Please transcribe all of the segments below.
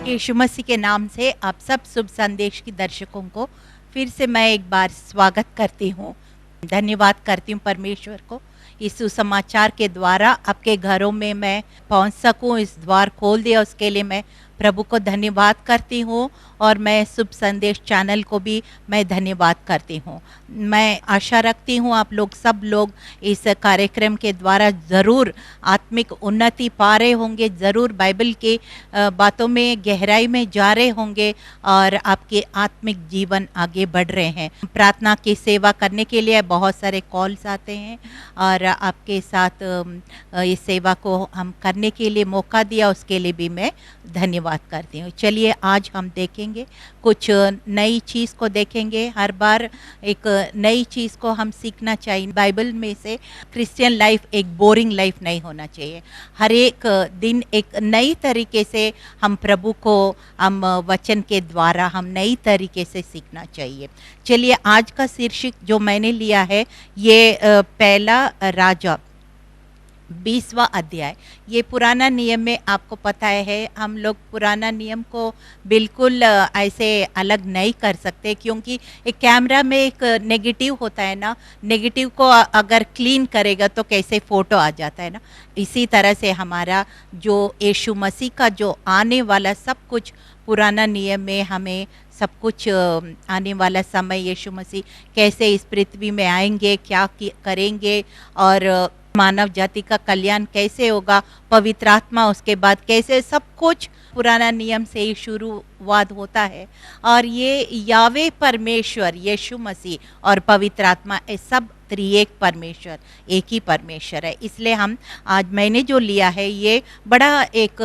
यीशु मसीह के नाम से आप सब शुभ संदेश की दर्शकों को फिर से मैं एक बार स्वागत करती हूँ। धन्यवाद करती हूँ परमेश्वर को इस सुसमाचार के द्वारा आपके घरों में मैं पहुँच सकूँ, इस द्वार खोल दिया उसके लिए मैं प्रभु को धन्यवाद करती हूँ और मैं शुभ संदेश चैनल को भी मैं धन्यवाद करती हूँ। मैं आशा रखती हूँ आप लोग सब लोग इस कार्यक्रम के द्वारा ज़रूर आत्मिक उन्नति पा रहे होंगे, ज़रूर बाइबल के बातों में गहराई में जा रहे होंगे और आपके आत्मिक जीवन आगे बढ़ रहे हैं। प्रार्थना की सेवा करने के लिए बहुत सारे कॉल्स आते हैं और आपके साथ इस सेवा को हम करने के लिए मौका दिया, उसके लिए भी मैं धन्यवाद करती हूँ। चलिए आज हम देखेंगे कुछ नई चीज़ को देखेंगे। हर बार एक नई चीज़ को हम सीखना चाहिए। बाइबल में से क्रिश्चियन लाइफ एक बोरिंग लाइफ नहीं होना चाहिए। हर एक दिन एक नई तरीके से हम प्रभु को हम वचन के द्वारा हम नई तरीके से सीखना चाहिए। चलिए आज का शीर्षक जो मैंने लिया है ये पहला राजा 20वां अध्याय। ये पुराना नियम में आपको पता है हम लोग पुराना नियम को बिल्कुल ऐसे अलग नहीं कर सकते, क्योंकि एक कैमरा में एक नेगेटिव होता है ना, नेगेटिव को अगर क्लीन करेगा तो कैसे फ़ोटो आ जाता है ना, इसी तरह से हमारा जो यीशु मसीह का जो आने वाला सब कुछ पुराना नियम में हमें सब कुछ आने वाला समय यीशु मसीह कैसे इस पृथ्वी में आएंगे, क्या करेंगे और मानव जाति का कल्याण कैसे होगा, पवित्र आत्मा उसके बाद कैसे, सब कुछ पुराना नियम से ही शुरुआत होता है। और ये यावे परमेश्वर यीशु मसीह और पवित्र आत्मा ये सब त्रिएक परमेश्वर एक ही परमेश्वर है। इसलिए हम आज मैंने जो लिया है ये बड़ा एक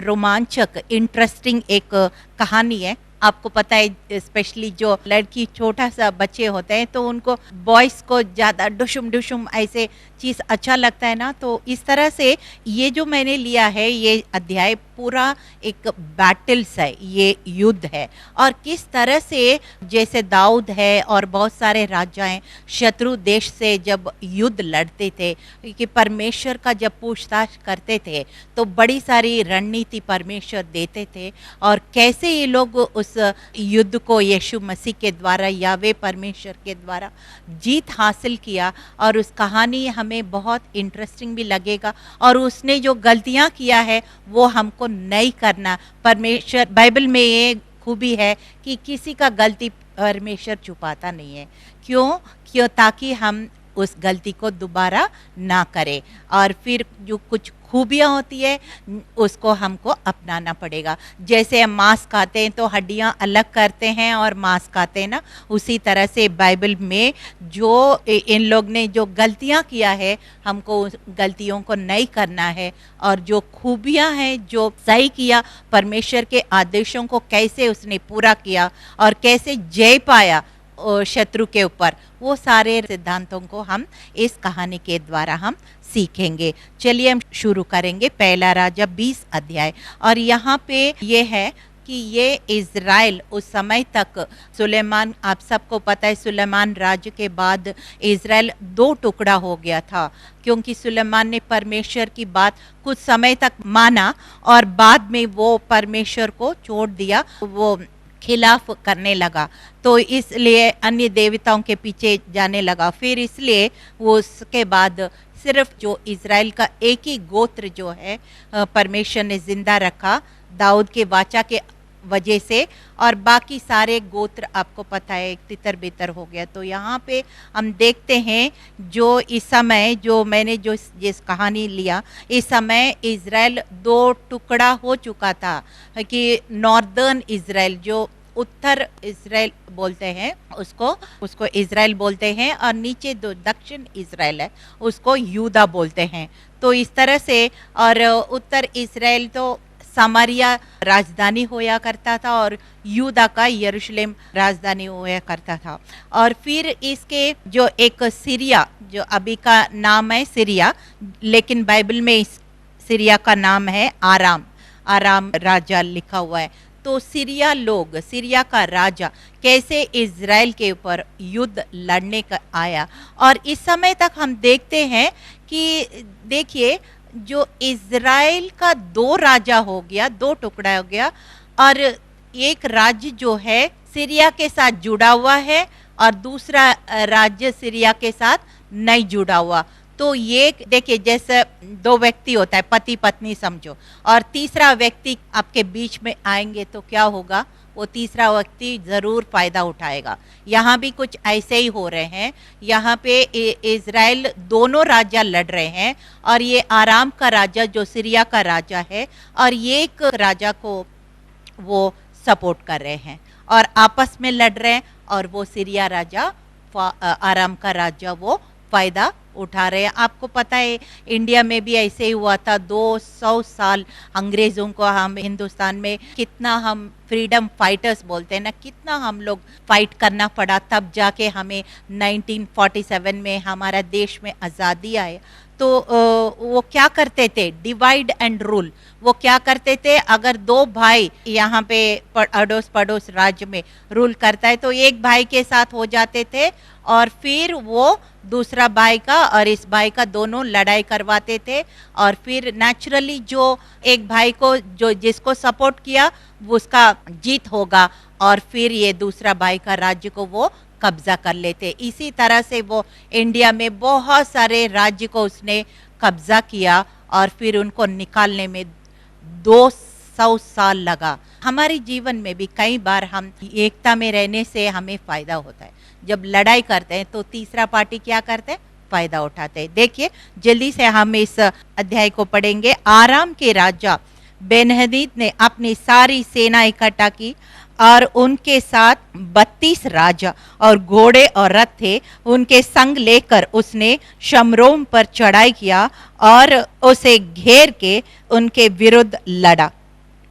रोमांचक इंटरेस्टिंग एक कहानी है। आपको पता है स्पेशली जो लड़की छोटा सा बच्चे होते हैं तो उनको बॉयज़ को ज़्यादा डुशुम डुशुम ऐसे चीज़ अच्छा लगता है ना, तो इस तरह से ये जो मैंने लिया है ये अध्याय पूरा एक बैटल्स है, ये युद्ध है। और किस तरह से जैसे दाऊद है और बहुत सारे राजाएं शत्रु देश से जब युद्ध लड़ते थे कि परमेश्वर का जब पूछताछ करते थे तो बड़ी सारी रणनीति परमेश्वर देते थे और कैसे ये लोग उस युद्ध को यीशु मसीह के द्वारा यावे परमेश्वर के द्वारा जीत हासिल किया। और उस कहानी हमें बहुत इंटरेस्टिंग भी लगेगा और उसने जो गलतियां किया है वो हमको नहीं करना। परमेश्वर बाइबल में ये खूबी है कि किसी का गलती परमेश्वर छुपाता नहीं है। क्यों ताकि हम उस गलती को दोबारा ना करें और फिर जो कुछ खूबियाँ होती है उसको हमको अपनाना पड़ेगा। जैसे हम मांस खाते हैं तो हड्डियाँ अलग करते हैं और मांस खाते हैं ना, उसी तरह से बाइबल में जो इन लोग ने जो गलतियाँ किया है हमको उस गलतियों को नहीं करना है और जो खूबियाँ हैं जो सही किया, परमेश्वर के आदेशों को कैसे उसने पूरा किया और कैसे जय पाया शत्रु के ऊपर, वो सारे सिद्धांतों को हम इस कहानी के द्वारा हम सीखेंगे। चलिए हम शुरू करेंगे पहला राजा 20 अध्याय। और यहाँ पे ये है कि ये इज़राइल उस समय तक सुलेमान, आप सबको पता है सुलेमान राज्य के बाद इज़राइल 2 टुकड़ा हो गया था, क्योंकि सुलेमान ने परमेश्वर की बात कुछ समय तक माना और बाद में वो परमेश्वर को छोड़ दिया, वो खिलाफ करने लगा, तो इसलिए अन्य देवताओं के पीछे जाने लगा। फिर इसलिए वो उसके बाद सिर्फ जो इज़राइल का एक ही गोत्र जो है परमेश्वर ने जिंदा रखा दाऊद के वाचा के वजह से, और बाकी सारे गोत्र आपको पता है तितर बितर हो गया। तो यहाँ पे हम देखते हैं जो इस समय जो मैंने जो जिस कहानी लिया, इस समय इज़राइल 2 टुकड़ा हो चुका था कि नॉर्दर्न इज़राइल जो उत्तर इज़राइल बोलते हैं उसको इज़राइल बोलते हैं और नीचे जो दक्षिण इज़राइल है उसको यूदा बोलते हैं। तो इस तरह से और उत्तर इज़राइल तो सामरिया राजधानी होया करता था और यूदा का यरूशलेम राजधानी होया करता था। और फिर इसके जो एक सीरिया, जो अभी का नाम है सीरिया, लेकिन बाइबल में सीरिया का नाम है आराम राजा लिखा हुआ है। तो सीरिया का राजा कैसे इज़राइल के ऊपर युद्ध लड़ने का आया। और इस समय तक हम देखते हैं कि देखिए जो इज़राइल का 2 राजा हो गया, 2 टुकड़ा हो गया, और एक राज्य जो है सीरिया के साथ जुड़ा हुआ है और दूसरा राज्य सीरिया के साथ नहीं जुड़ा हुआ। तो ये देखिए, जैसे दो व्यक्ति होता है, पति पत्नी समझो, और तीसरा व्यक्ति आपके बीच में आएंगे तो क्या होगा, वो तीसरा व्यक्ति जरूर फायदा उठाएगा। यहाँ भी कुछ ऐसे ही हो रहे हैं। यहाँ पे इजराइल दोनों राजा लड़ रहे हैं और ये आराम का राजा जो सीरिया का राजा है और ये एक राजा को वो सपोर्ट कर रहे हैं और आपस में लड़ रहे हैं और वो सीरिया राजा आराम का राजा वो फायदा उठा रहे हैं। आपको पता है इंडिया में भी ऐसे ही हुआ था। 200 साल अंग्रेजों को हम हिंदुस्तान में कितना हम फ्रीडम फाइटर्स बोलते हैं ना, कितना हम लोग फाइट करना पड़ा, तब जाके हमें 1947 में हमारा देश में आज़ादी आए। तो वो क्या करते थे, डिवाइड एंड रूल। वो क्या करते थे, अगर दो भाई यहाँ पे अड़ोस पड़ोस राज्य में रूल करता है तो एक भाई के साथ हो जाते थे और फिर वो दूसरा भाई का और इस भाई का दोनों लड़ाई करवाते थे और फिर नेचुरली जो एक भाई को जो जिसको सपोर्ट किया उसका जीत होगा और फिर ये दूसरा भाई का राज्य को वो कब्जा कर लेते। इसी तरह से वो इंडिया में बहुत सारे राज्य को उसने कब्जा किया और फिर उनको निकालने में 200 साल लगा। हमारे जीवन में भी कई बार हम एकता में रहने से हमें फायदा होता है। जब लड़ाई करते हैं तो तीसरा पार्टी क्या करते हैं, फायदा उठाते हैं। देखिए जल्दी से हम इस अध्याय को पढ़ेंगे। आराम के राजा बेनहदीद ने अपनी सारी सेना इकट्ठा की और उनके साथ 32 राजा और घोड़े और रथ थे, उनके संग लेकर उसने शमरोम पर चढ़ाई किया और उसे घेर के उनके विरुद्ध लड़ा।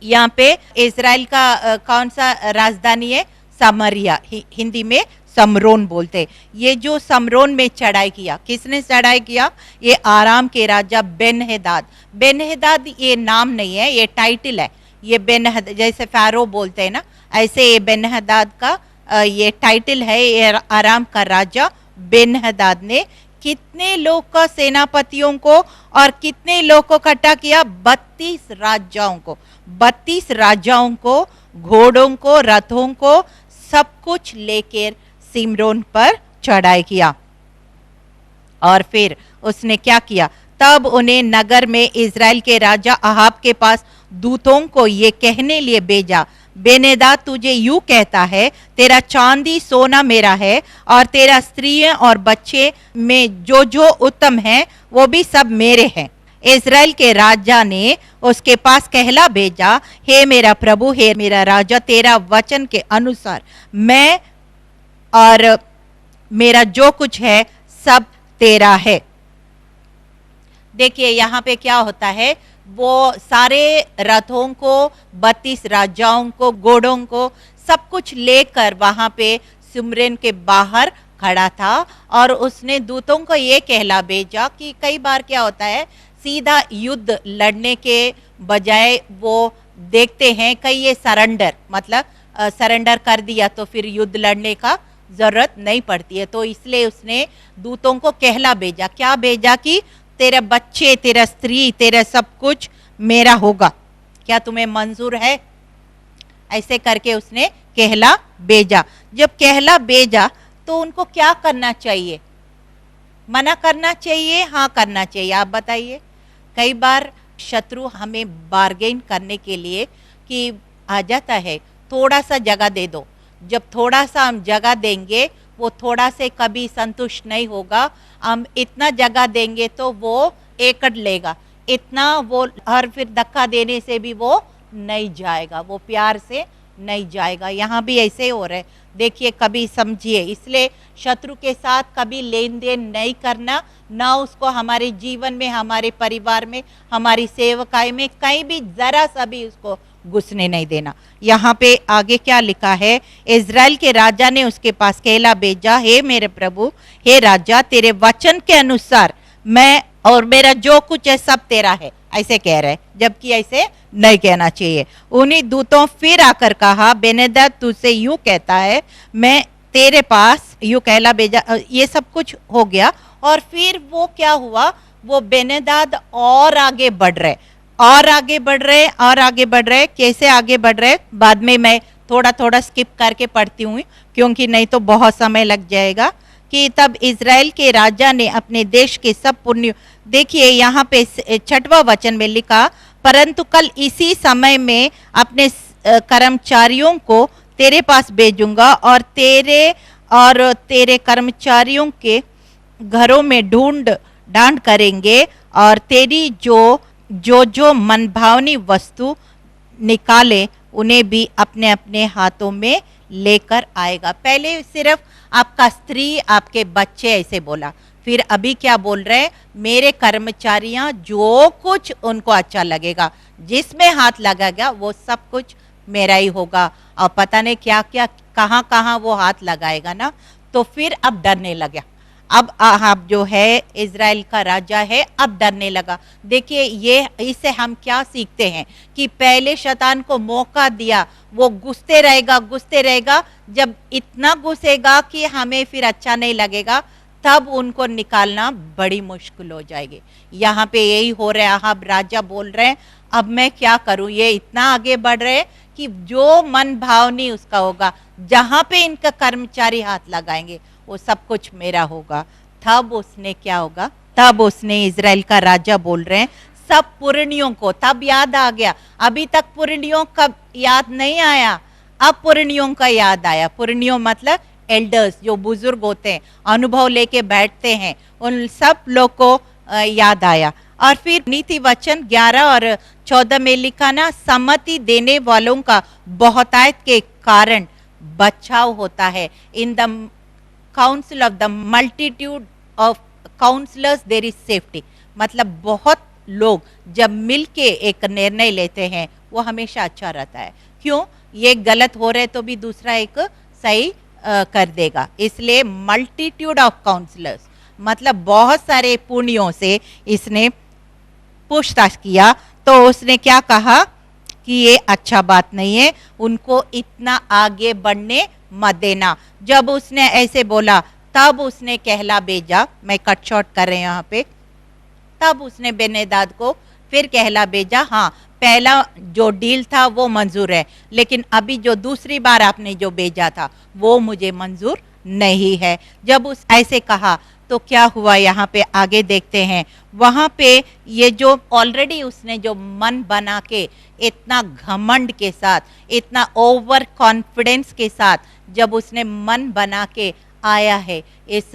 यहाँ पे इजराइल का कौन सा राजधानी है, सामरिया, हिंदी में समरोन बोलते। ये जो समरोन में चढ़ाई किया, किसने चढ़ाई किया, ये आराम के राजा बेनहदाद। बेनहदाद ये नाम नहीं है, ये टाइटल है। ये बेनहद जैसे फ़ारो बोलते हैं ना, ऐसे ये बेनहदाद का ये टाइटल है। ये आराम का राजा बेनहदाद ने कितने लोग का सेनापतियों को और कितने लोग को इकट्ठा किया, 32 राजाओं को, 32 राजाओं को, घोड़ों को, रथों को, सब कुछ लेकर सिमरोन पर चढ़ाई किया। और फिर उसने क्या किया, तब उन्हें नगर में इजराइल के राजा अहाब के पास दूतों को ये कहने लिए भेजा, बेनहदाद तुझे यूं कहता है, तेरा चांदी सोना मेरा है और तेरा स्त्रियां और बच्चे में जो जो उत्तम है वो भी सब मेरे हैं। इजराइल के राजा ने उसके पास कहला भेजा, हे मेरा प्रभु, हे मेरा राजा, तेरा वचन के अनुसार मैं और मेरा जो कुछ है सब तेरा है। देखिए यहाँ पे क्या होता है, वो सारे रथों को, 32 राजाओं को, घोड़ों को, सब कुछ लेकर वहां पे सिमरोन के बाहर खड़ा था और उसने दूतों को ये कहला भेजा कि कई बार क्या होता है, सीधा युद्ध लड़ने के बजाय वो देखते हैं कहीं ये सरेंडर, मतलब सरेंडर कर दिया तो फिर युद्ध लड़ने का जरूरत नहीं पड़ती है। तो इसलिए उसने दूतों को कहला भेजा, क्या भेजा कि तेरे बच्चे, तेरा स्त्री, तेरा सब कुछ मेरा होगा, क्या तुम्हें मंजूर है, ऐसे करके उसने कहला भेजा। जब कहला भेजा तो उनको क्या करना चाहिए, मना करना चाहिए, हाँ करना चाहिए, आप बताइए। कई बार शत्रु हमें बार्गेन करने के लिए कि आ जाता है, थोड़ा सा जगह दे दो। जब थोड़ा सा हम जगह देंगे वो थोड़ा से कभी संतुष्ट नहीं होगा, हम इतना जगह देंगे तो वो एकड़ लेगा, इतना वो, और फिर धक्का देने से भी वो नहीं जाएगा, वो प्यार से नहीं जाएगा। यहाँ भी ऐसे हो रहे, देखिए कभी समझिए। इसलिए शत्रु के साथ कभी लेन देन नहीं करना, ना उसको हमारे जीवन में, हमारे परिवार में, हमारी सेवकाई में कहीं भी जरा सा भी उसको घुसने नहीं देना। यहाँ पे आगे क्या लिखा है, इजराइल के राजा ने उसके पास कहला भेजा, हे मेरे प्रभु, हे राजा, तेरे वचन के अनुसार मैं और मेरा जो कुछ है सब तेरा है, ऐसे कह रहे, जबकि ऐसे नहीं कहना चाहिए। उन्हीं दूतों फिर आकर कहा, बेनहदाद तुझसे यूं कहता है, मैं तेरे पास यूं कहला भेजा। ये सब कुछ हो गया और फिर वो क्या हुआ, वो बेनहदाद और आगे बढ़ रहे और आगे बढ़ रहे और आगे बढ़ रहे, कैसे आगे बढ़ रहे बाद में मैं थोड़ा थोड़ा स्किप करके पढ़ती हूँ, क्योंकि नहीं तो बहुत समय लग जाएगा। कि तब इज़राइल के राजा ने अपने देश के सब पुण्य, देखिए यहाँ पे 6वां वचन में लिखा, परंतु कल इसी समय में अपने कर्मचारियों को तेरे पास भेजूंगा और तेरे कर्मचारियों के घरों में ढूंढ डांड करेंगे और तेरी जो मनभावनी वस्तु निकाले उन्हें भी अपने अपने हाथों में लेकर आएगा। पहले सिर्फ आपका स्त्री, आपके बच्चे ऐसे बोला, फिर अभी क्या बोल रहे हैं, मेरे कर्मचारियां जो कुछ उनको अच्छा लगेगा, जिसमें हाथ लगेगा वो सब कुछ मेरा ही होगा। और पता नहीं क्या क्या कहाँ कहाँ वो हाथ लगाएगा ना। तो फिर अब डरने लगा। अब आहाब जो है इज़राइल का राजा है, अब डरने लगा। देखिए ये इससे हम क्या सीखते हैं कि पहले शैतान को मौका दिया, वो घुसते रहेगा, जब इतना घुसेगा कि हमें फिर अच्छा नहीं लगेगा, तब उनको निकालना बड़ी मुश्किल हो जाएगी। यहाँ पे यही हो रहा है। आहाब राजा बोल रहे हैं अब मैं क्या करूं, ये इतना आगे बढ़ रहे हैं कि जो मन भावनी उसका होगा, जहां पे इनका कर्मचारी हाथ लगाएंगे वो सब कुछ मेरा होगा। तब उसने क्या होगा, तब उसने इज़राइल का राजा बोल रहे हैं सब पुरनियों को, तब याद आ गया। अभी तक पुरनियों का याद नहीं आया, अब पुरनियों का याद आया। पुरनियों मतलब एल्डर्स, जो बुजुर्ग होते हैं, अनुभव लेके बैठते हैं, उन सब लोग को याद आया। और फिर नीति वचन 11 और 14 में लिखा ना, सम्मति देने वालों का बहुतायत के कारण बचाव होता है। In the council of the multitude of counsellors there is safety. मतलब बहुत लोग जब मिलके एक निर्णय लेते हैं वो हमेशा अच्छा रहता है। क्यों, ये गलत हो रहे तो भी दूसरा एक सही कर देगा। इसलिए मल्टीट्यूड ऑफ काउंसलर्स मतलब बहुत सारे पुण्यों से इसने पूछताछ किया, तो उसने क्या कहा कि ये अच्छा बात नहीं है, उनको इतना आगे बढ़ने मत देना। जब उसने ऐसे बोला तब उसने कहला भेजा, मैं कट शॉर्ट कर रहे हैं यहाँ पे, तब उसने बेनेदाद को फिर कहला भेजा, हाँ पहला जो डील था वो मंजूर है, लेकिन अभी जो दूसरी बार आपने जो भेजा था वो मुझे मंजूर नहीं है। जब उस ऐसे कहा तो क्या हुआ, यहाँ पे आगे देखते हैं। वहाँ पे ये जो ऑलरेडी उसने जो मन बना के इतना घमंड के साथ, इतना ओवर कॉन्फिडेंस के साथ जब उसने मन बना के आया है इस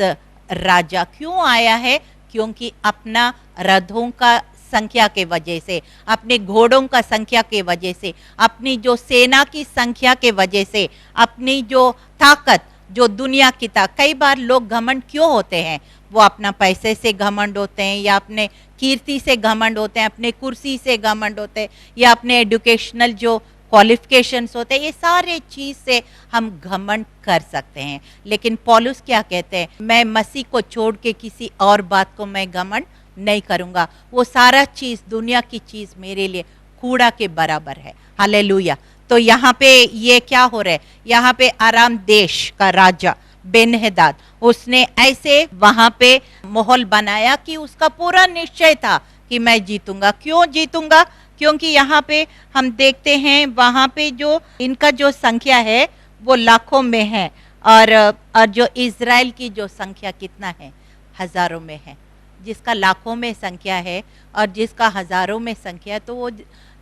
राजा, क्यों आया है, क्योंकि अपना रथों का संख्या के वजह से, अपने घोड़ों का संख्या के वजह से, अपनी जो सेना की संख्या के वजह से, अपनी जो ताकत, जो दुनिया की ताकत। कई बार लोग घमंड क्यों होते हैं, वो अपना पैसे से घमंड होते हैं, या अपने कीर्ति से घमंड होते हैं, अपने कुर्सी से घमंड होते हैं, या अपने एजुकेशनल जो क्वालिफिकेशंस होते हैं, ये सारे चीज़ से हम घमंड कर सकते हैं। लेकिन पौलुस क्या कहते हैं, मैं मसीह को छोड़ के किसी और बात को मैं घमंड नहीं करूँगा, वो सारा चीज़, दुनिया की चीज़ मेरे लिए कूड़ा के बराबर है। हालेलुया। तो यहाँ पे ये क्या हो रहा है, यहाँ पे आराम देश का राजा बेनहदाद, उसने ऐसे वहाँ पे माहौल बनाया कि उसका पूरा निश्चय था कि मैं जीतूंगा। क्यों जीतूंगा, क्योंकि यहाँ पे हम देखते हैं वहाँ पे जो इनका जो संख्या है वो लाखों में है, और जो इज़राइल की जो संख्या कितना है, हजारों में है। जिसका लाखों में संख्या है और जिसका हजारों में संख्या है, तो वो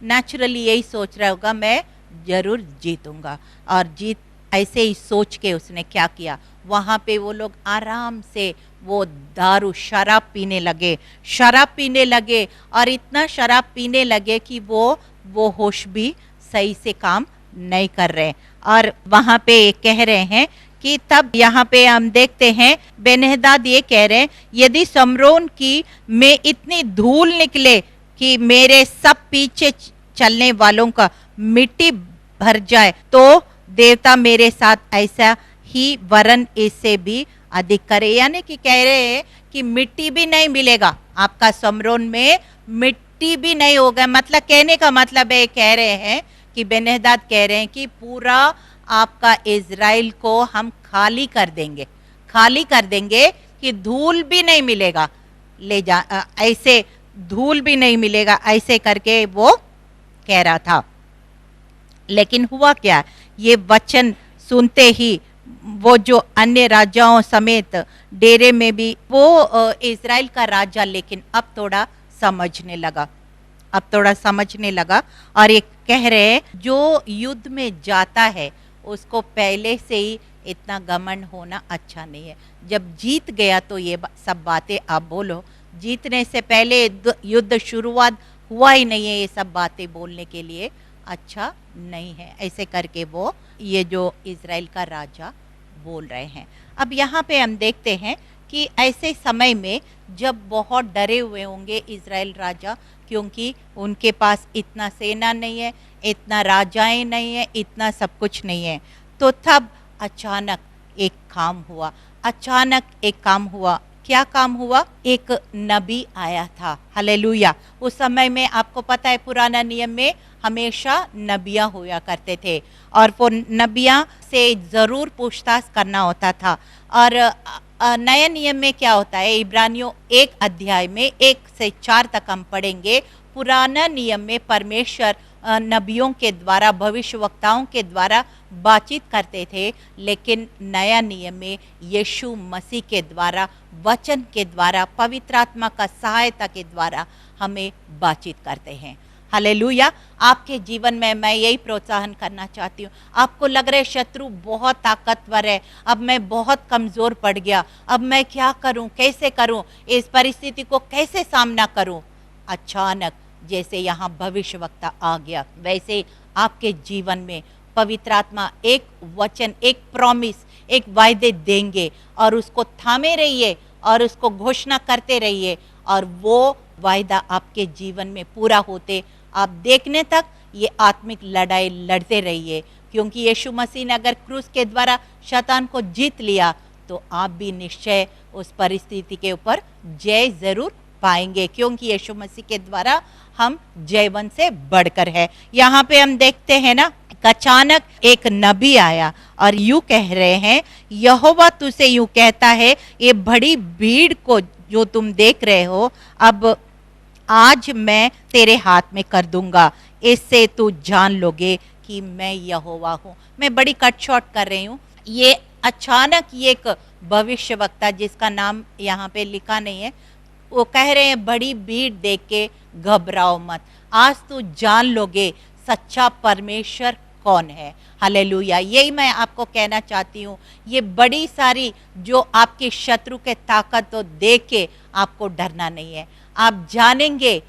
नेचुरली यही सोच रहा होगा मैं जरूर जीतूंगा। और जीत ऐसे ही सोच के उसने क्या किया, वहाँ पे वो लोग आराम से वो दारू शराब पीने लगे, और इतना शराब पीने लगे कि वो होश भी सही से काम नहीं कर रहे। और वहाँ पे कह रहे हैं कि तब यहाँ पे हम देखते हैं बेनहदाद ये कह रहे हैं, यदि शमरोन की में इतनी धूल निकले कि मेरे सब पीछे चलने वालों का मिट्टी भर जाए, तो देवता मेरे साथ ऐसा ही वरन इससे भी अधिक करे। यानी कि कह रहे हैं कि मिट्टी भी नहीं मिलेगा, आपका शमरोन में मिट्टी भी नहीं होगा। मतलब कहने का मतलब है, कह रहे हैं कि बेनहदाद कह रहे हैं कि पूरा आपका इज़राइल को हम खाली कर देंगे कि धूल भी नहीं मिलेगा। ले जा ऐसे धूल भी नहीं मिलेगा, ऐसे करके वो कह रहा था। लेकिन हुआ क्या, ये वचन सुनते ही वो जो अन्य राजाओं समेत डेरे में भी वो इज़राइल का राजा लेकिन अब थोड़ा समझने लगा, अब थोड़ा समझने लगा। और ये कह रहे हैं जो युद्ध में जाता है उसको पहले से ही इतना घमंड होना अच्छा नहीं है। जब जीत गया तो ये सब बातें आप बोलो, जीतने से पहले युद्ध शुरुआत हुआ ही नहीं है, ये सब बातें बोलने के लिए अच्छा नहीं है। ऐसे करके वो ये जो इज़राइल का राजा बोल रहे हैं। अब यहाँ पे हम देखते हैं कि ऐसे समय में जब बहुत डरे हुए होंगे इज़राइल राजा, क्योंकि उनके पास इतना सेना नहीं है, इतना राजाएं नहीं है, इतना सब कुछ नहीं है। तो तब अचानक एक काम हुआ, अचानक एक काम हुआ। क्या काम हुआ? एक नबी आया था। हालेलुया। उस समय में आपको पता है पुराना नियम में हमेशा नबियाँ हुआ करते थे और वो नबियाँ से ज़रूर पूछताछ करना होता था। और नए नियम में क्या होता है, इब्रानियों 1 अध्याय में 1 से 4 तक हम पढ़ेंगे। पुराना नियम में परमेश्वर नबियों के द्वारा, भविष्यवक्ताओं के द्वारा बातचीत करते थे, लेकिन नया नियम में यीशु मसीह के द्वारा, वचन के द्वारा, पवित्र आत्मा का सहायता के द्वारा हमें बातचीत करते हैं। हालेलुया। आपके जीवन में मैं यही प्रोत्साहन करना चाहती हूँ। आपको लग रहा है शत्रु बहुत ताकतवर है, अब मैं बहुत कमज़ोर पड़ गया, अब मैं क्या करूँ, कैसे करूँ, इस परिस्थिति को कैसे सामना करूँ। अचानक जैसे यहाँ भविष्यवक्ता आ गया, वैसे आपके जीवन में पवित्र आत्मा एक वचन, एक प्रॉमिस, एक वायदे देंगे और उसको थामे रहिए और उसको घोषणा करते रहिए और वो वायदा आपके जीवन में पूरा होते आप देखने तक ये आत्मिक लड़ाई लड़ते रहिए। क्योंकि यीशु मसीह ने अगर क्रूस के द्वारा शैतान को जीत लिया तो आप भी निश्चय उस परिस्थिति के ऊपर जय जरूर पाएंगे, क्योंकि यीशु मसीह के द्वारा हम जयवंत से बढ़कर है। यहाँ पे हम देखते हैं ना, अचानक एक नबी आया और यूं कह रहे हैं, यहोवा तुझसे यूं कहता है, ये बड़ी भीड़ को जो तुम देख रहे हो अब आज मैं तेरे हाथ में कर दूंगा, इससे तू जान लोगे कि मैं यहोवा हूँ। मैं बड़ी कट शॉर्ट कर रही हूँ। ये अचानक ये एक भविष्यवक्ता जिसका नाम यहाँ पे लिखा नहीं है, वो कह रहे हैं बड़ी भीड़ देख के घबराओ मत, आज तू जान लोगे सच्चा परमेश्वर कौन है। हालेलुया। यही मैं आपको कहना चाहती हूँ। ये बड़ी सारी जो आपके शत्रु के ताकत तो देख के आपको डरना नहीं है। आप जानेंगे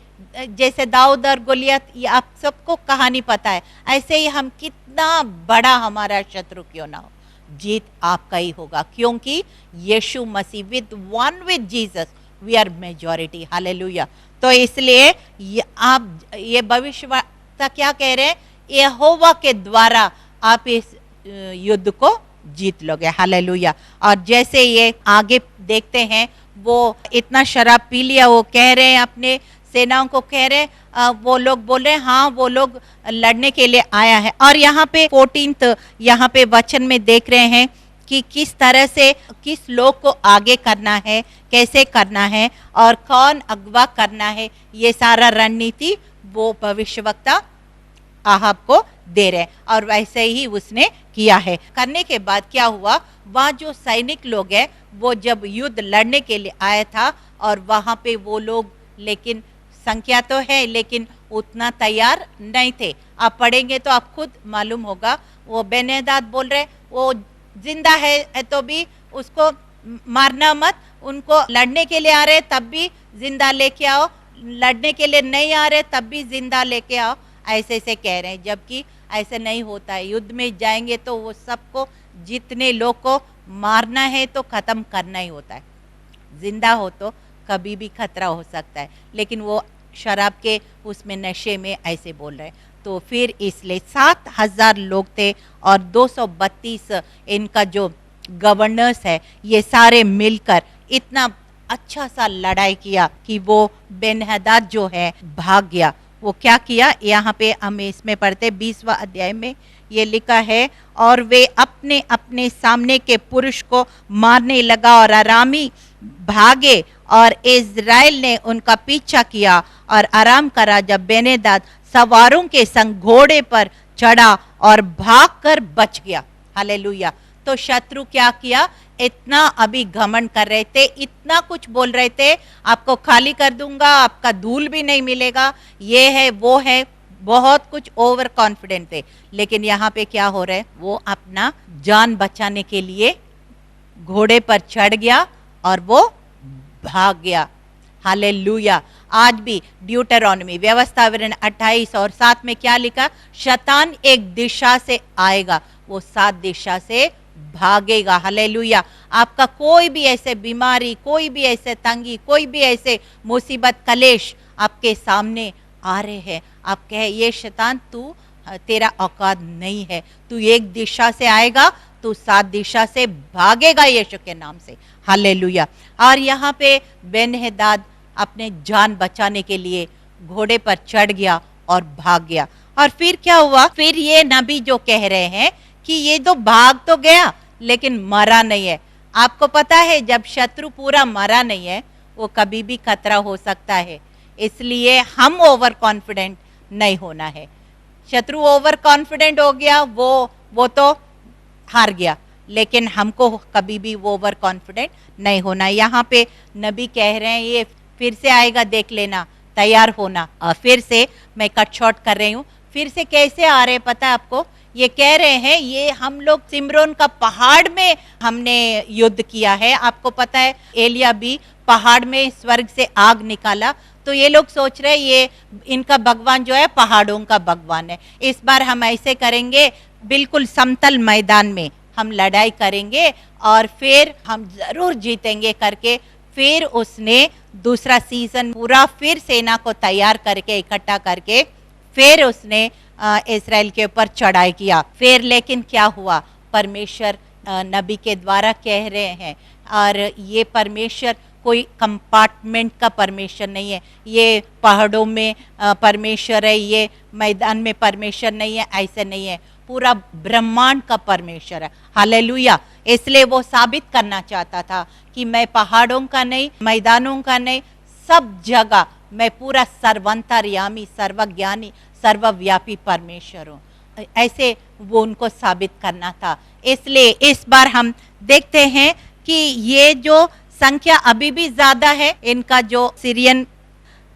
जैसे दाऊद और गोलियत, ये आप सबको कहानी पता है, ऐसे ही हम कितना बड़ा हमारा शत्रु क्यों ना हो, जीत आपका ही होगा, क्योंकि यीशु मसीह with Jesus we are majority. Hallelujah. तो इसलिए आप ये भविष्यवक्ता क्या कह रहे हैं, यहोवा के द्वारा आप इस युद्ध को जीत लोगे। हालेलुया। और जैसे ये आगे देखते हैं, वो इतना शराब पी लिया, वो कह रहे हैं अपने सेनाओं को, कह रहे हैं वो लोग बोल रहे हैं हाँ वो लोग लड़ने के लिए आया है। और यहाँ पे 14 यहाँ पे वचन में देख रहे हैं कि किस तरह से किस लोग को आगे करना है, कैसे करना है और कौन अगवा करना है, ये सारा रणनीति वो भविष्यवक्ता आहाब को दे रहे, और वैसे ही उसने किया है। करने के बाद क्या हुआ, वहाँ जो सैनिक लोग हैं वो जब युद्ध लड़ने के लिए आया था और वहाँ पे वो लोग, लेकिन संख्या तो है लेकिन उतना तैयार नहीं थे। आप पढ़ेंगे तो आप खुद मालूम होगा। वो बेनहदाद बोल रहे वो जिंदा है तो भी उसको मारना मत, उनको लड़ने के लिए आ रहे तब भी जिंदा लेके आओ, लड़ने के लिए नहीं आ रहे तब भी जिंदा लेके आओ, ऐसे से कह रहे हैं। जबकि ऐसे नहीं होता है। युद्ध में जाएंगे तो वो सबको, जितने लोग को मारना है तो ख़त्म करना ही होता है। जिंदा हो तो कभी भी खतरा हो सकता है, लेकिन वो शराब के उसमें नशे में ऐसे बोल रहे हैं। तो फिर इसलिए 7,000 लोग थे और 232 इनका जो गवर्नर्स है, ये सारे मिलकर इतना अच्छा सा लड़ाई किया कि वो बेनहदाद जो है भाग गया। वो क्या किया, यहाँ पे हम इसमें पढ़ते 20वां अध्याय में ये लिखा है, और वे अपने अपने सामने के पुरुष को मारने लगा और अरामी भागे और इज़राइल ने उनका पीछा किया और अराम का राजा बेनेदाद सवारों के संग घोड़े पर चढ़ा और भागकर बच गया। हालेलुया। तो शत्रु क्या किया, इतना अभी घमंड कर रहे थे, इतना कुछ बोल रहे थे, आपको खाली कर दूंगा, आपका धूल भी नहीं मिलेगा, ये है वो है, बहुत कुछ ओवर कॉन्फिडेंट थे। लेकिन यहाँ पे क्या हो रहा है, वो अपना जान बचाने के लिए घोड़े पर चढ़ गया और वो भाग गया। हालेलुया। आज भी ड्यूटरॉनमी व्यवस्था विवरण 28 और 7 में क्या लिखा, शैतान एक दिशा से आएगा, वो 7 दिशा से भागेगा। हालेलुया। आपका कोई भी ऐसे बीमारी, कोई भी ऐसे तंगी, कोई भी ऐसे मुसीबत कलेश आपके सामने आ रहे हैं, आप कहे ये शैतान तू, तेरा औकात नहीं है, तू एक दिशा से आएगा, तू 7 दिशा से भागेगा यीशु के नाम से। हालेलुया। और यहाँ पे बेनहदाद अपने जान बचाने के लिए घोड़े पर चढ़ गया और भाग गया। और फिर क्या हुआ, फिर ये नबी जो कह रहे हैं कि ये तो भाग तो गया लेकिन मरा नहीं है। आपको पता है जब शत्रु पूरा मरा नहीं है वो कभी भी खतरा हो सकता है, इसलिए हम ओवर कॉन्फिडेंट नहीं होना है। शत्रु ओवर कॉन्फिडेंट हो गया, वो तो हार गया, लेकिन हमको कभी भी वो ओवर कॉन्फिडेंट नहीं होना। यहाँ पे नबी कह रहे हैं ये फिर से आएगा, देख लेना, तैयार होना। और फिर से मैं कट शॉर्ट कर रही हूँ, फिर से कैसे आ रहे पता है आपको, ये कह रहे हैं ये हम लोग सिमरोन का पहाड़ में हमने युद्ध किया है। आपको पता है एलिया भी पहाड़ में स्वर्ग से आग निकाला, तो ये लोग सोच रहे ये इनका भगवान जो है पहाड़ों का भगवान है। इस बार हम ऐसे करेंगे, बिल्कुल समतल मैदान में हम लड़ाई करेंगे और फिर हम जरूर जीतेंगे करके फिर उसने दूसरा सीजन पूरा फिर सेना को तैयार करके इकट्ठा करके फिर उसने इस्राएल के ऊपर चढ़ाई किया। फिर लेकिन क्या हुआ, परमेश्वर नबी के द्वारा कह रहे हैं, और ये परमेश्वर कोई कंपार्टमेंट का परमेश्वर नहीं है, ये पहाड़ों में परमेश्वर है, ये मैदान में परमेश्वर नहीं है, ऐसे नहीं है, पूरा ब्रह्मांड का परमेश्वर है। हालेलुया। इसलिए वो साबित करना चाहता था कि मैं पहाड़ों का नहीं, मैदानों का नहीं, सब जगह मैं पूरा सर्वंतर्यामी, सर्वज्ञानी, सर्वव्यापी परमेश्वर हूँ। ऐसे वो उनको साबित करना था। इसलिए इस बार हम देखते हैं कि ये जो संख्या अभी भी ज्यादा है, इनका जो सीरियन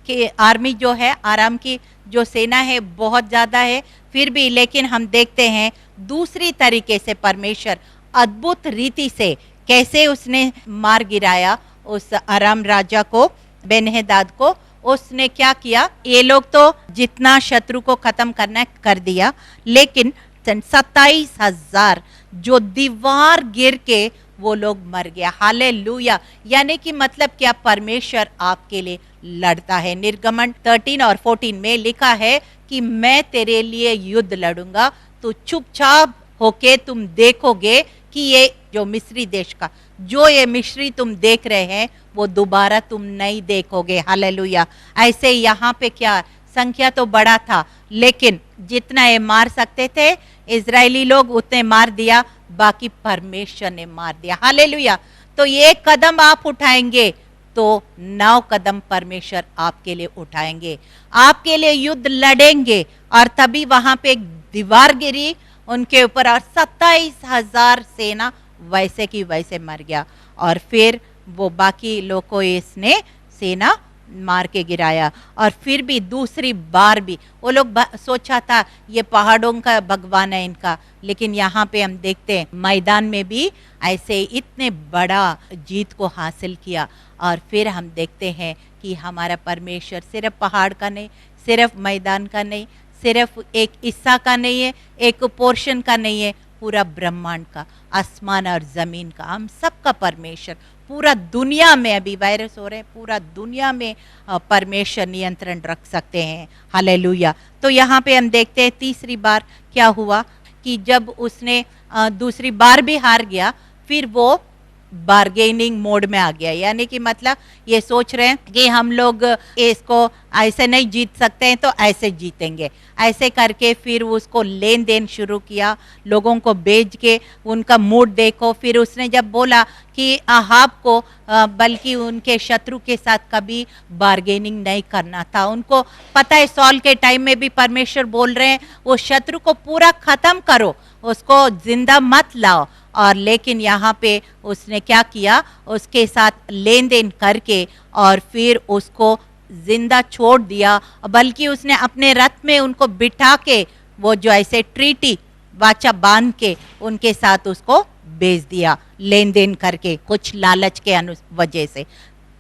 की आर्मी जो है, आराम की जो सेना है बहुत ज्यादा है, फिर भी लेकिन हम देखते हैं दूसरी तरीके से परमेश्वर अद्भुत रीति से कैसे उसने मार गिराया उस आराम राजा को, बेनहदाद को। उसने क्या किया, ये लोग तो जितना शत्रु को खत्म करना कर दिया, लेकिन 27,000 जो दीवार गिर के वो लोग मर गया। हालेलुया। यानी कि मतलब क्या, परमेश्वर आपके लिए लड़ता है। निर्गमन 13 और 14 में लिखा है कि मैं तेरे लिए युद्ध लड़ूंगा, तो चुपचाप होके तुम देखोगे कि ये जो मिस्री देश का जो ये मिस्री तुम देख रहे हैं वो दोबारा तुम नहीं देखोगे। हालेलुया। ऐसे यहाँ पे क्या, संख्या तो बड़ा था, लेकिन जितना ये मार सकते थे इजरायली लोग उतने मार दिया, बाकी परमेश्वर ने मार दिया। हालेलुया। तो ये कदम आप उठाएंगे तो 9 कदम परमेश्वर आपके लिए उठाएंगे, आपके लिए युद्ध लड़ेंगे। और तभी वहां पे एक दीवार गिरी उनके ऊपर और 27,000 सेना वैसे की वैसे मर गया। और फिर वो बाकी लोग को इसने सेना मार के गिराया। और फिर भी दूसरी बार भी वो लोग सोचा था ये पहाड़ों का भगवान है इनका, लेकिन यहाँ पे हम देखते हैं मैदान में भी ऐसे इतने बड़ा जीत को हासिल किया। और फिर हम देखते हैं कि हमारा परमेश्वर सिर्फ पहाड़ का नहीं, सिर्फ मैदान का नहीं, सिर्फ एक हिस्सा का नहीं है, एक पोर्शन का नहीं है, पूरा ब्रह्मांड का, आसमान और जमीन का, हम सबका परमेश्वर, पूरा दुनिया में अभी वायरस हो रहे हैं, पूरा दुनिया में परमेश्वर नियंत्रण रख सकते हैं। हालेलुया। तो यहाँ पे हम देखते हैं तीसरी बार क्या हुआ कि जब उसने दूसरी बार भी हार गया, फिर वो बार्गेनिंग मोड में आ गया, यानी कि मतलब ये सोच रहे हैं कि हम लोग इसको ऐसे नहीं जीत सकते हैं तो ऐसे जीतेंगे। ऐसे करके फिर उसको लेन देन शुरू किया, लोगों को बेच के उनका मूड देखो। फिर उसने जब बोला कि अहाब को बल्कि उनके शत्रु के साथ कभी बार्गेनिंग नहीं करना था। उनको पता है सॉल के टाइम में भी परमेश्वर बोल रहे हैं वो शत्रु को पूरा खत्म करो, उसको जिंदा मत लाओ। और लेकिन यहाँ पे उसने क्या किया, उसके साथ लेन देन करके और फिर उसको जिंदा छोड़ दिया, बल्कि उसने अपने रथ में उनको बिठा के वो जो ऐसे ट्रीटी वाचा बांध के उनके साथ उसको बेच दिया, लेन देन करके कुछ लालच के वजह से।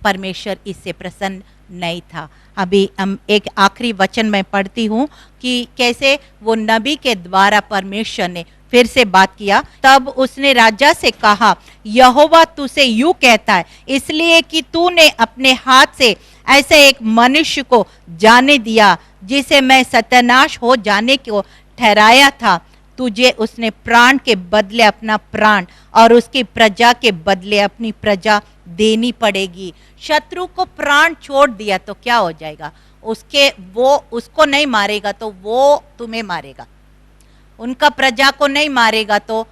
परमेश्वर इससे प्रसन्न नहीं था। अभी हम एक आखिरी वचन में पढ़ती हूँ कि कैसे वो नबी के द्वारा परमेश्वर ने फिर से बात किया। तब उसने राजा से कहा, यहोवा तुझसे यूं कहता है, इसलिए कि तूने अपने हाथ से ऐसे एक मनुष्य को जाने दिया जिसे मैं सत्यानाश हो जाने को ठहराया था, तुझे उसने प्राण के बदले अपना प्राण और उसकी प्रजा के बदले अपनी प्रजा देनी पड़ेगी। शत्रु को प्राण छोड़ दिया तो क्या हो जाएगा, वो उसको नहीं मारेगा तो वो तुम्हें मारेगा, उनका प्रजा को नहीं मारेगा तो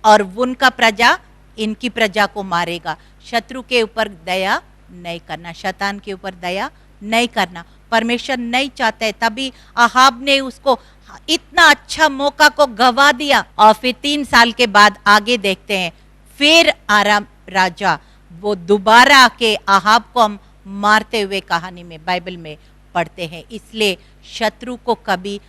और उनका प्रजा इनकी प्रजा को मारेगा। शत्रु के ऊपर दया नहीं करना, शैतान के ऊपर दया नहीं करना परमेश्वर नहीं चाहते। तभी अहाब ने उसको इतना अच्छा मौका को गवा दिया। और फिर 3 साल के बाद आगे देखते हैं, फिर आराम राजा वो दोबारा आके अहाब को हम मारते हुए कहानी में बाइबल में पढ़ते हैं। इसलिए शत्रु को कभी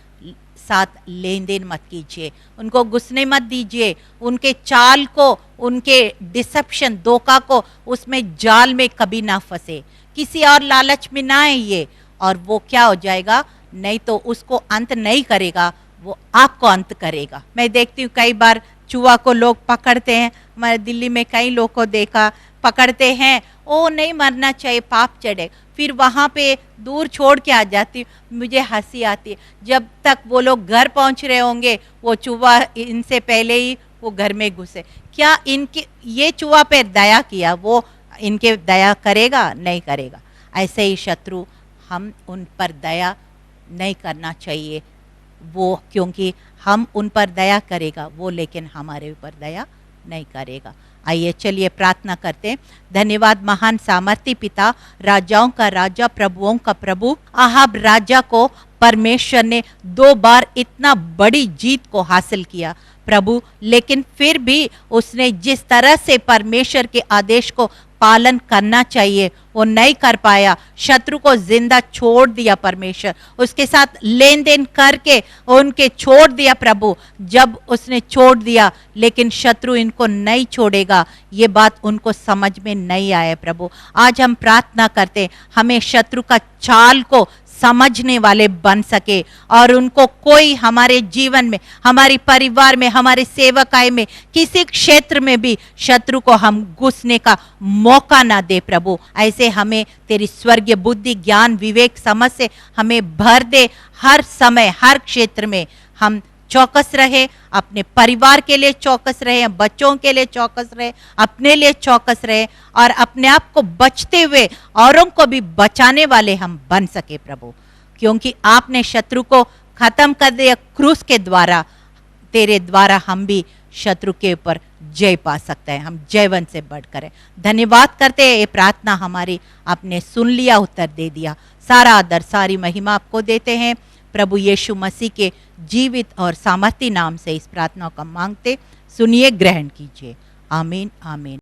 साथ लेन देन मत कीजिए, उनको घुसने मत दीजिए, उनके चाल को, उनके डिसेप्शन धोखा को, उसमें जाल में कभी ना फंसे, किसी और लालच में ना आइए। और वो क्या हो जाएगा, नहीं तो उसको अंत नहीं करेगा, वो आपको अंत करेगा। मैं देखती हूँ कई बार चूहा को लोग पकड़ते हैं, हमारे दिल्ली में कई लोग को देखा, पकड़ते हैं, ओ नहीं मरना चाहिए, पाप चढ़े, फिर वहाँ पे दूर छोड़ के आ जाती। मुझे हंसी आती है, जब तक वो लोग घर पहुँच रहे होंगे वो चूहा इनसे पहले ही वो घर में घुसे। क्या इनके ये चूहा पे दया किया, वो इनके दया करेगा? नहीं करेगा। ऐसे ही शत्रु, हम उन पर दया नहीं करना चाहिए, वो क्योंकि हम उन पर दया करेगा वो, लेकिन हमारे ऊपर दया नहीं करेगा। आइए चलिए प्रार्थना करते हैं। धन्यवाद महान सामर्थी पिता, राजाओं का राजा, प्रभुओं का प्रभु, अहाब राजा को परमेश्वर ने 2 बार इतना बड़ी जीत को हासिल किया प्रभु, लेकिन फिर भी उसने जिस तरह से परमेश्वर के आदेश को पालन करना चाहिए वो नहीं कर पाया। शत्रु को जिंदा छोड़ दिया परमेश्वर, उसके साथ लेन देन करके उनके छोड़ दिया प्रभु। जब उसने छोड़ दिया, लेकिन शत्रु इनको नहीं छोड़ेगा, ये बात उनको समझ में नहीं आया प्रभु। आज हम प्रार्थना करते हमें शत्रु का चाल को समझने वाले बन सके और उनको कोई हमारे जीवन में, हमारे परिवार में, हमारे सेवकाई में, किसी क्षेत्र में भी शत्रु को हम घुसने का मौका ना दे प्रभु। ऐसे हमें तेरी स्वर्गीय बुद्धि, ज्ञान, विवेक, समझ से हमें भर दे। हर समय, हर क्षेत्र में हम चौकस रहे, अपने परिवार के लिए चौकस रहे, बच्चों के लिए चौकस रहे, अपने लिए चौकस रहे और अपने आप को बचते हुए औरों को भी बचाने वाले हम बन सके प्रभु, क्योंकि आपने शत्रु को खत्म कर दिया क्रूस के द्वारा। तेरे द्वारा हम भी शत्रु के ऊपर जय पा सकते हैं, हम जयवंत से बढ़कर। धन्यवाद करते हैं, ये प्रार्थना हमारी आपने सुन लिया, उत्तर दे दिया। सारा आदर, सारी महिमा आपको देते हैं प्रभु यीशु मसीह के जीवित और सामर्थी नाम से इस प्रार्थना का मांगते, सुनिए, ग्रहण कीजिए। आमीन आमीन।